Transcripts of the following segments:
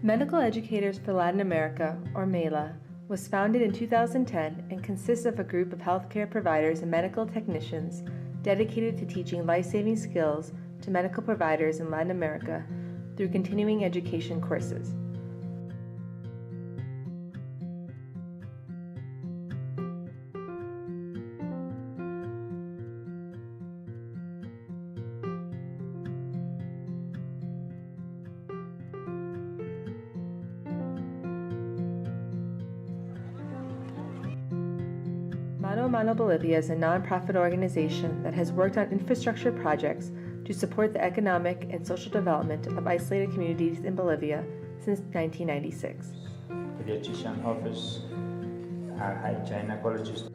Medical Educators for Latin America, or MELA, was founded in 2010 and consists of a group of healthcare providers and medical technicians dedicated to teaching life-saving skills to medical providers in Latin America through continuing education courses. Mano a Mano Bolivia is a nonprofit organization that has worked on infrastructure projects to support the economic and social development of isolated communities in Bolivia since 1996. Pediatrician office, gynecologist.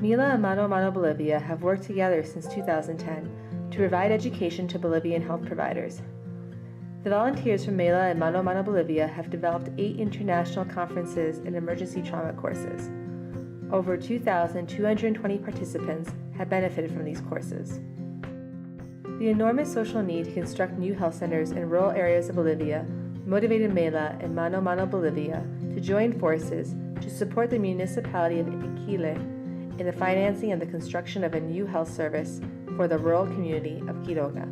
MELA and Mano a Mano Bolivia have worked together since 2010 to provide education to Bolivian health providers. The volunteers from MELA and Mano a Mano Bolivia have developed 8 international conferences and emergency trauma courses. Over 2,220 participants have benefited from these courses. The enormous social need to construct new health centers in rural areas of Bolivia motivated MELA and Mano a Mano Bolivia to join forces to support the municipality of Iquile in the financing of the construction of a new health service for the rural community of Quiroga.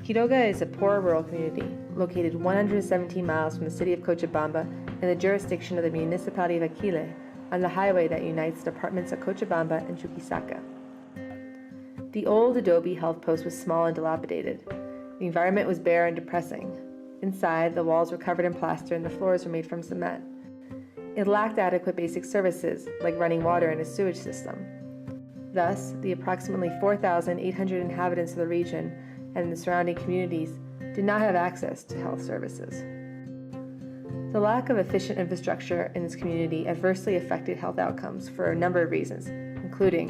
Quiroga is a poor rural community located 117 miles from the city of Cochabamba in the jurisdiction of the municipality of Iquile on the highway that unites the departments of Cochabamba and Chuquisaca. The old adobe health post was small and dilapidated. The environment was bare and depressing. Inside, the walls were covered in plaster and the floors were made from cement. It lacked adequate basic services, like running water and a sewage system. Thus, the approximately 4,800 inhabitants of the region and the surrounding communities did not have access to health services. The lack of efficient infrastructure in this community adversely affected health outcomes for a number of reasons, including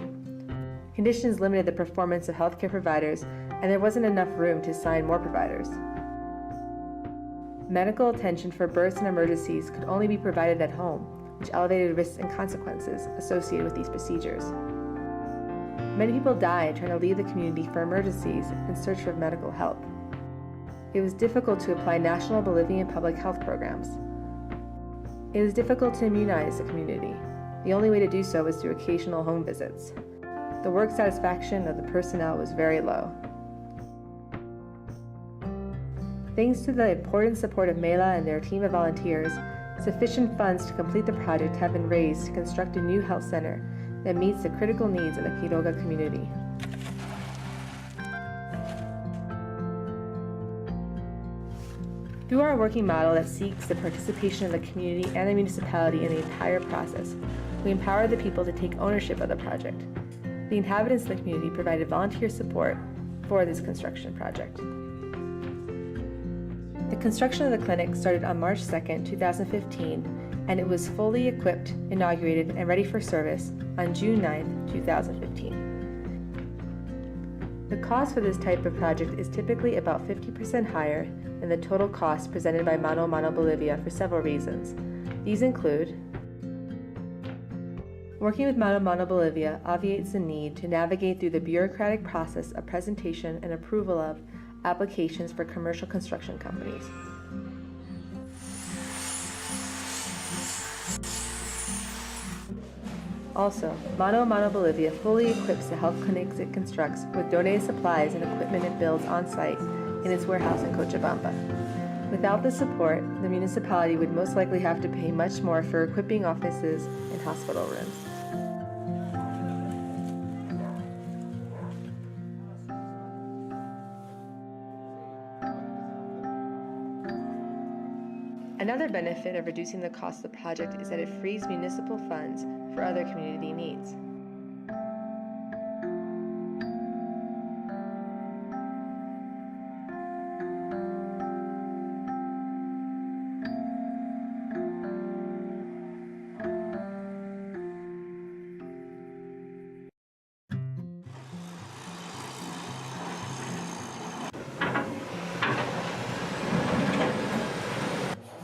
conditions limited the performance of healthcare providers and there wasn't enough room to assign more providers. Medical attention for births and emergencies could only be provided at home, which elevated risks and consequences associated with these procedures. Many people died trying to leave the community for emergencies in search for medical help. It was difficult to apply national Bolivian public health programs. It was difficult to immunize the community. The only way to do so was through occasional home visits. The work satisfaction of the personnel was very low. Thanks to the important support of MELA and their team of volunteers, sufficient funds to complete the project have been raised to construct a new health center that meets the critical needs of the Quiroga community. Through our working model that seeks the participation of the community and the municipality in the entire process, we empower the people to take ownership of the project. The inhabitants of the community provided volunteer support for this construction project. The construction of the clinic started on March 2, 2015, and it was fully equipped, inaugurated, and ready for service on June 9, 2015. The cost for this type of project is typically about 50% higher than the total cost presented by Mano a Mano Bolivia for several reasons. These include working with Mano a Mano Bolivia obviates the need to navigate through the bureaucratic process of presentation and approval of applications for commercial construction companies. Also, Mano a Mano Bolivia fully equips the health clinics it constructs with donated supplies and equipment it builds on-site in its warehouse in Cochabamba. Without the support, the municipality would most likely have to pay much more for equipping offices and hospital rooms. Another benefit of reducing the cost of the project is that it frees municipal funds for other community needs.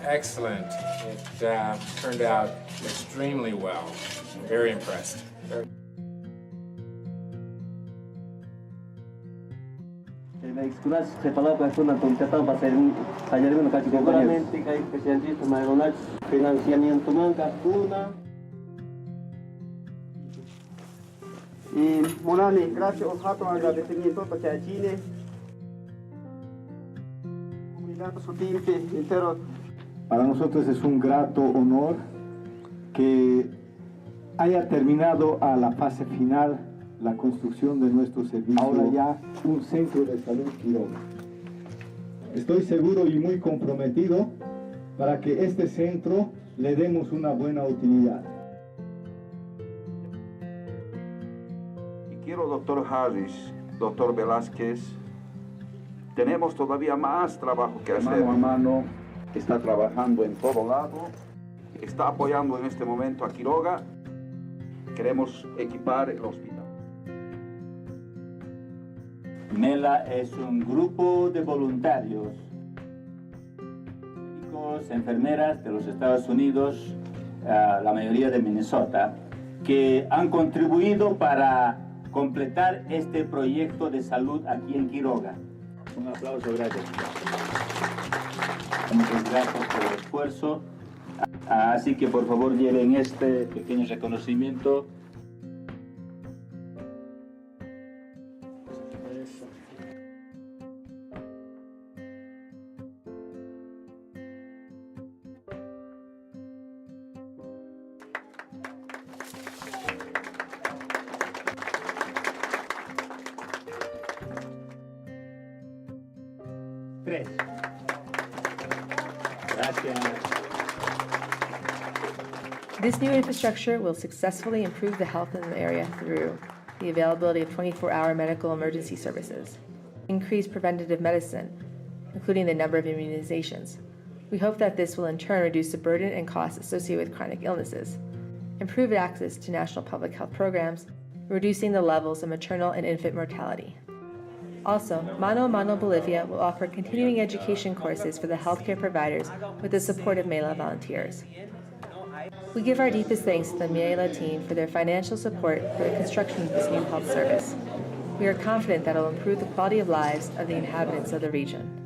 excellent. It turned out extremely well. I'm very impressed. Seguramente kay presidente mayroon financiamiento mangga una. Y Morani, gracias o jato agradecimiento para Chile. Comunidad sutilpe entero. Para nosotros es un grato honor que haya terminado a la fase final la construcción de nuestro servicio. Ahora ya un centro de salud Quiroga. Estoy seguro y muy comprometido para que este centro le demos una buena utilidad. Y quiero, doctor Harris, doctor Velázquez, tenemos todavía más trabajo que hacer. Mano a mano, está trabajando en todo lado. Está apoyando en este momento a Quiroga. Queremos equipar el hospital. MELA es un grupo de voluntarios, médicos, enfermeras de los Estados Unidos, la mayoría de Minnesota, que han contribuido para completar este proyecto de salud aquí en Quiroga. Un aplauso, gracias. Muchas gracias por el esfuerzo. Así que por favor lleven este pequeño reconocimiento. Tres. Gracias. This new infrastructure will successfully improve the health in the area through the availability of 24-hour medical emergency services, increase preventative medicine, including the number of immunizations. We hope that this will in turn reduce the burden and costs associated with chronic illnesses, improve access to national public health programs, reducing the levels of maternal and infant mortality. Also, Mano a Mano Bolivia will offer continuing education courses for the healthcare providers with the support of MELA volunteers. We give our deepest thanks to the MELA team for their financial support for the construction of this new health service. We are confident that it will improve the quality of lives of the inhabitants of the region.